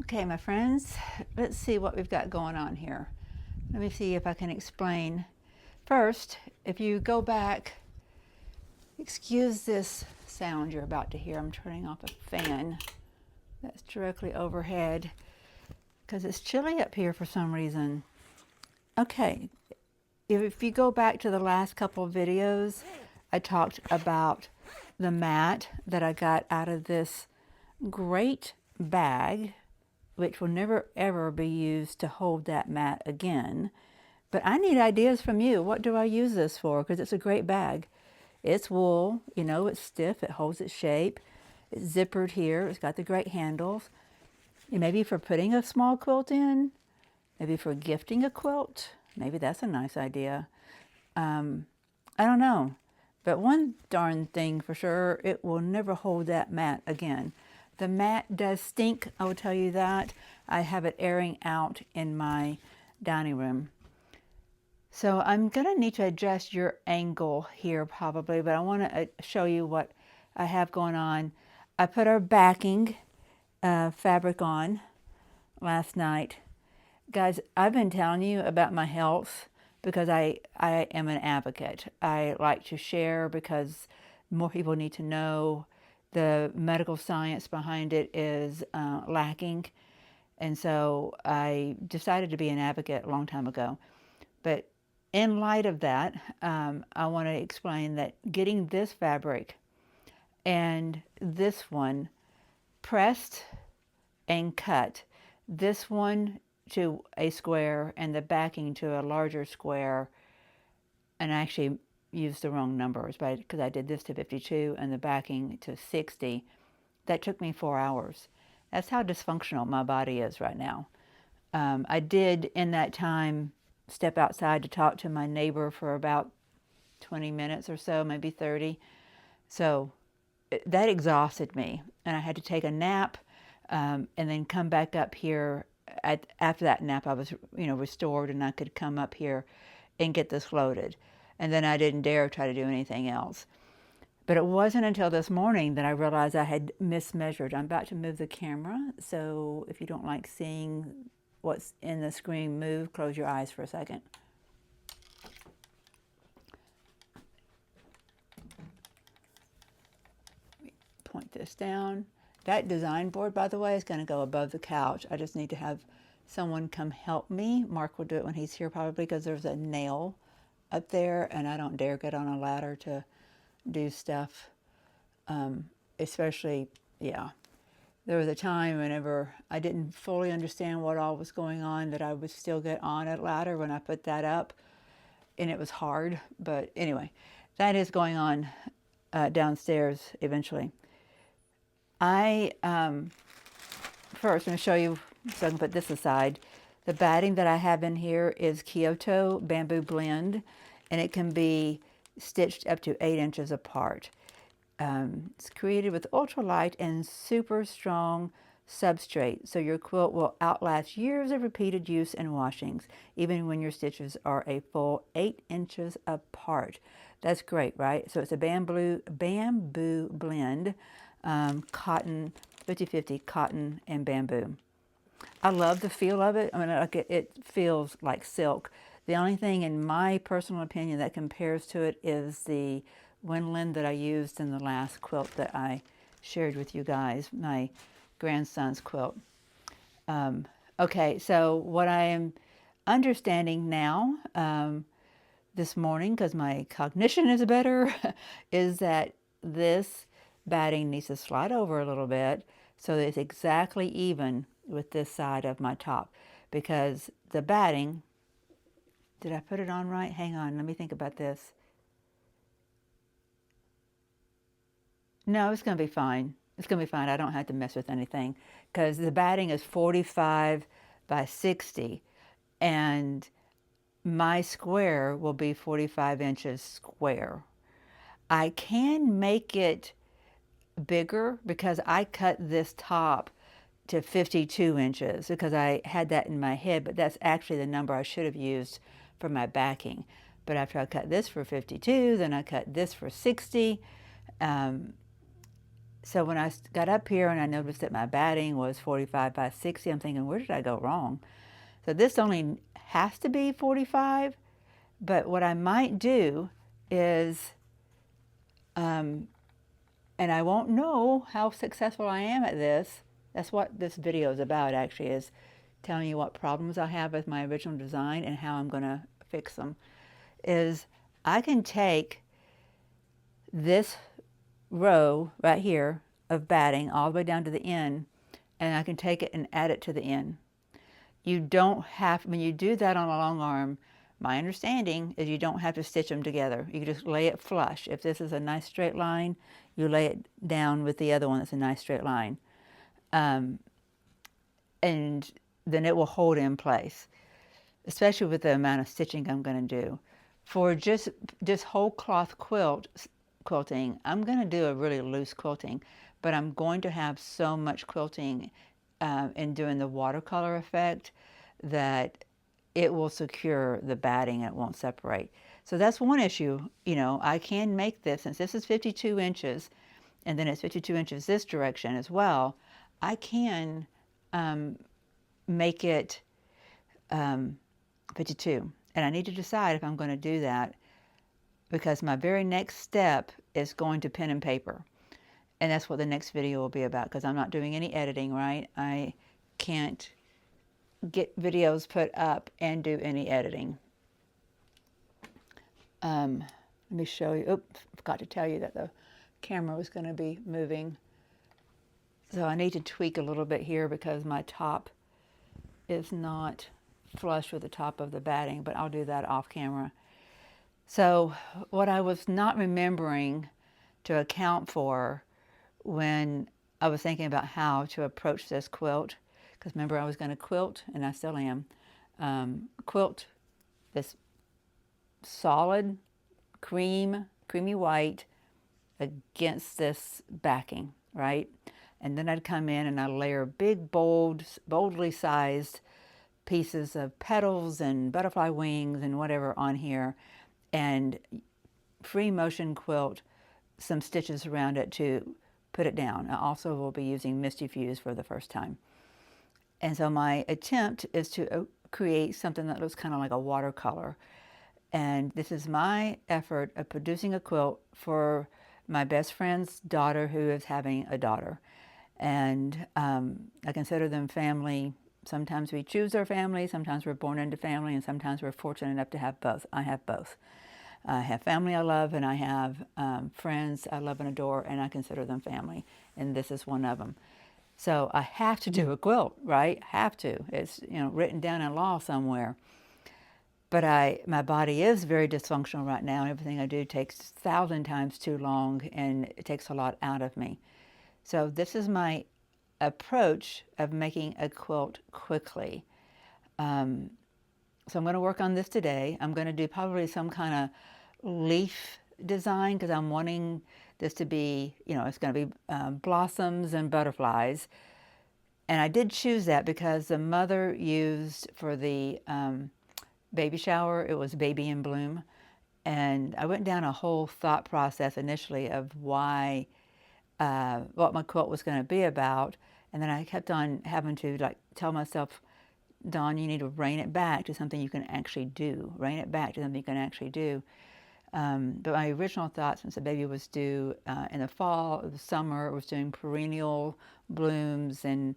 Okay, my friends, let's see what we've got going on here. Let me see if I can explain. First, if you go back, excuse this sound you're about to hear. I'm turning off a fan that's directly overhead because it's chilly up here for some reason. Okay, if you go back to the last couple of videos, I talked about the mat that I got out of this great bag, which will never ever be used to hold that mat again. But I need ideas from you. What do I use this for? Because it's a great bag. It's wool, you know, it's stiff, it holds its shape. It's zippered here, it's got the great handles. And maybe for putting a small quilt in, maybe for gifting a quilt. Maybe that's a nice idea. I don't know. But one darn thing for sure, it will never hold that mat again. The mat does stink, I will tell you that. I have it airing out in my dining room. So I'm going to need to adjust your angle here probably, but I want to show you what I have going on. I put our backing fabric on last night. Guys, I've been telling you about my health because I am an advocate. I like to share because more people need to know. The medical science behind it is lacking. And so I decided to be an advocate a long time ago. But in light of that, I want to explain that getting this fabric and this one pressed and cut, this one to a square and the backing to a larger square, and I actually used the wrong numbers because I did this to 52 and the backing to 60. That took me 4 hours. That's how dysfunctional my body is right now. I did in that time step outside to talk to my neighbor for about 20 minutes or so, maybe 30. So that exhausted me, and I had to take a nap and then come back up here. After that nap, I was, restored, and I could come up here and get this loaded. And then I didn't dare try to do anything else. But it wasn't until this morning that I realized I had mismeasured. I'm about to move the camera, so if you don't like seeing what's in the screen move, close your eyes for a second. Point this down. That design board, by the way, is going to go above the couch. I just need to have someone come help me. Mark will do it when he's here probably because there's a nail up there and I don't dare get on a ladder to do stuff. Especially, yeah. There was a time whenever I didn't fully understand what all was going on that I would still get on a ladder when I put that up, and it was hard. But anyway, that is going on downstairs eventually. I first I'm going to show you, so I can put this aside. The batting that I have in here is Kyoto bamboo blend, and it can be stitched up to 8 inches apart. It's created with ultralight and super strong substrate, so your quilt will outlast years of repeated use and washings, even when your stitches are a full 8 inches apart. That's great, right? So it's a bamboo blend, cotton, 50-50 cotton and bamboo. I love the feel of it. I mean, like it feels like silk. The only thing, in my personal opinion, that compares to it is the Windland that I used in the last quilt that I shared with you guys, my grandson's quilt. Okay, so what I am understanding now this morning, because my cognition is better, is that this batting needs to slide over a little bit so that it's exactly even with this side of my top. Because the batting, did I put it on right? Hang on, let me think about this. No, it's going to be fine. It's going to be fine. I don't have to mess with anything because the batting is 45 by 60 and my square will be 45 inches square. I can make it bigger because I cut this top to 52 inches because I had that in my head, but that's actually the number I should have used for my backing. But after I cut this for 52, then I cut this for 60. So when I got up here and I noticed that my batting was 45 by 60, I'm thinking, where did I go wrong? So this only has to be 45, but what I might do is, and I won't know how successful I am at this. That's what this video is about, actually, is telling you what problems I have with my original design and how I'm going to fix them. Is I can take this row right here of batting all the way down to the end, and I can take it and add it to the end. You don't have, when you do that on a long arm, my understanding is you don't have to stitch them together. You can just lay it flush. If this is a nice straight line, you lay it down with the other one that's a nice straight line. And then it will hold in place, especially with the amount of stitching I'm going to do. For just whole cloth quilting, I'm going to do a really loose quilting, but I'm going to have so much quilting in doing the watercolor effect that it will secure the batting and it won't separate. So that's one issue. You know, I can make this, since this is 52 inches and then it's 52 inches this direction as well, I can make it 52. And I need to decide if I'm going to do that, because my very next step is going to pen and paper. And that's what the next video will be about, because I'm not doing any editing, right? I can't get videos put up and do any editing. Let me show you. Oops, forgot to tell you that the camera was going to be moving. So I need to tweak a little bit here because my top is not flush with the top of the batting, but I'll do that off camera. So what I was not remembering to account for when I was thinking about how to approach this quilt, because remember I was going to quilt, and I still am, quilt this solid creamy white against this backing, right? And then I'd come in and I'd layer big, boldly sized pieces of petals and butterfly wings and whatever on here, and free motion quilt some stitches around it to put it down. I also will be using Misty Fuse for the first time. And so my attempt is to create something that looks kind of like a watercolor. And this is my effort of producing a quilt for my best friend's daughter who is having a daughter. And I consider them family. Sometimes we choose our family, sometimes we're born into family, and sometimes we're fortunate enough to have both. I have both. I have family I love, and I have friends I love and adore, and I consider them family, and this is one of them. So I have to do a quilt, right? Have to. It's, you know, written down in law somewhere. But my body is very dysfunctional right now, and everything I do takes 1,000 times too long, and it takes a lot out of me. So this is my approach of making a quilt quickly. So I'm going to work on this today. I'm going to do probably some kind of leaf design, because I'm wanting this to be, you know, it's going to be blossoms and butterflies. And I did choose that because the mother used for the baby shower, it was Baby in Bloom. And I went down a whole thought process initially of why, what my quilt was going to be about. And then I kept on having to like tell myself, Dawn, you need to rein it back to something you can actually do. Rein it back to something you can actually do. But my original thought, since the baby was due in the fall, the summer, it was doing perennial blooms and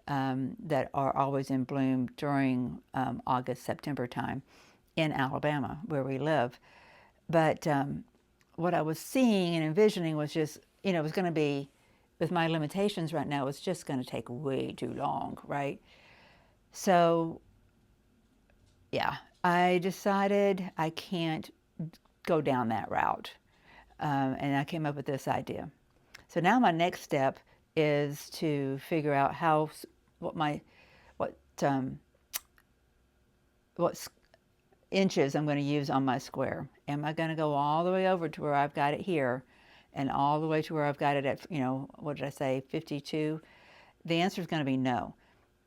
that are always in bloom during August, September time in Alabama, where we live. But what I was seeing and envisioning was just, you know, it was going to be, with my limitations right now, it's just going to take way too long, right? So, yeah, I decided I can't go down that route, and I came up with this idea. So now my next step is to figure out what inches I'm going to use on my square. Am I going to go all the way over to where I've got it here, and all the way to where I've got it at, you know, what did I say, 52? The answer is going to be no.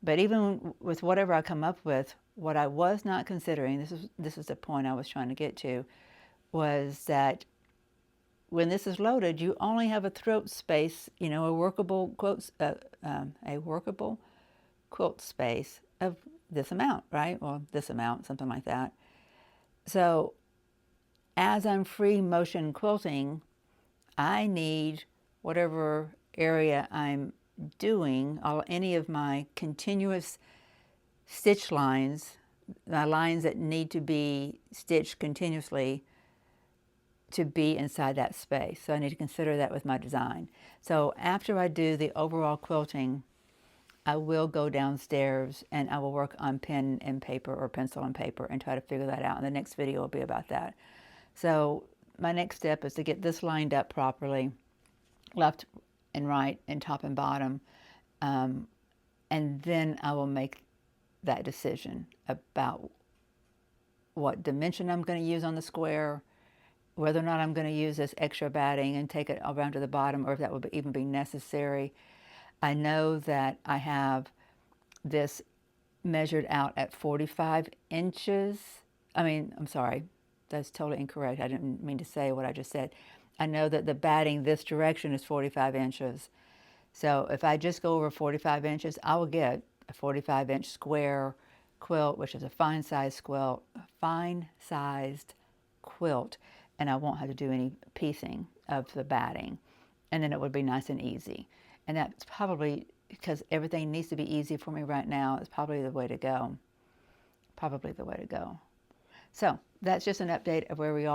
But even with whatever I come up with, what I was not considering, this is the point I was trying to get to, was that when this is loaded, you only have a throat space, you know, a workable quilt space of this amount, right? Or this amount, something like that. So as I'm free motion quilting, I need whatever area I'm doing, any of my continuous stitch lines, the lines that need to be stitched continuously, to be inside that space. So I need to consider that with my design. So after I do the overall quilting, I will go downstairs and I will work on pen and paper or pencil and paper and try to figure that out. And the next video will be about that. So my next step is to get this lined up properly, left and right and top and bottom. And then I will make that decision about what dimension I'm going to use on the square, whether or not I'm going to use this extra batting and take it around to the bottom, or if that would even be necessary. I know that I have this measured out at 45 inches. I'm sorry, that's totally incorrect. I didn't mean to say what I just said. I know that the batting this direction is 45 inches. So if I just go over 45 inches, I will get a 45-inch square quilt, which is a fine-sized quilt, and I won't have to do any piecing of the batting. And then it would be nice and easy. And that's probably, because everything needs to be easy for me right now, is probably the way to go. Probably the way to go. So that's just an update of where we are.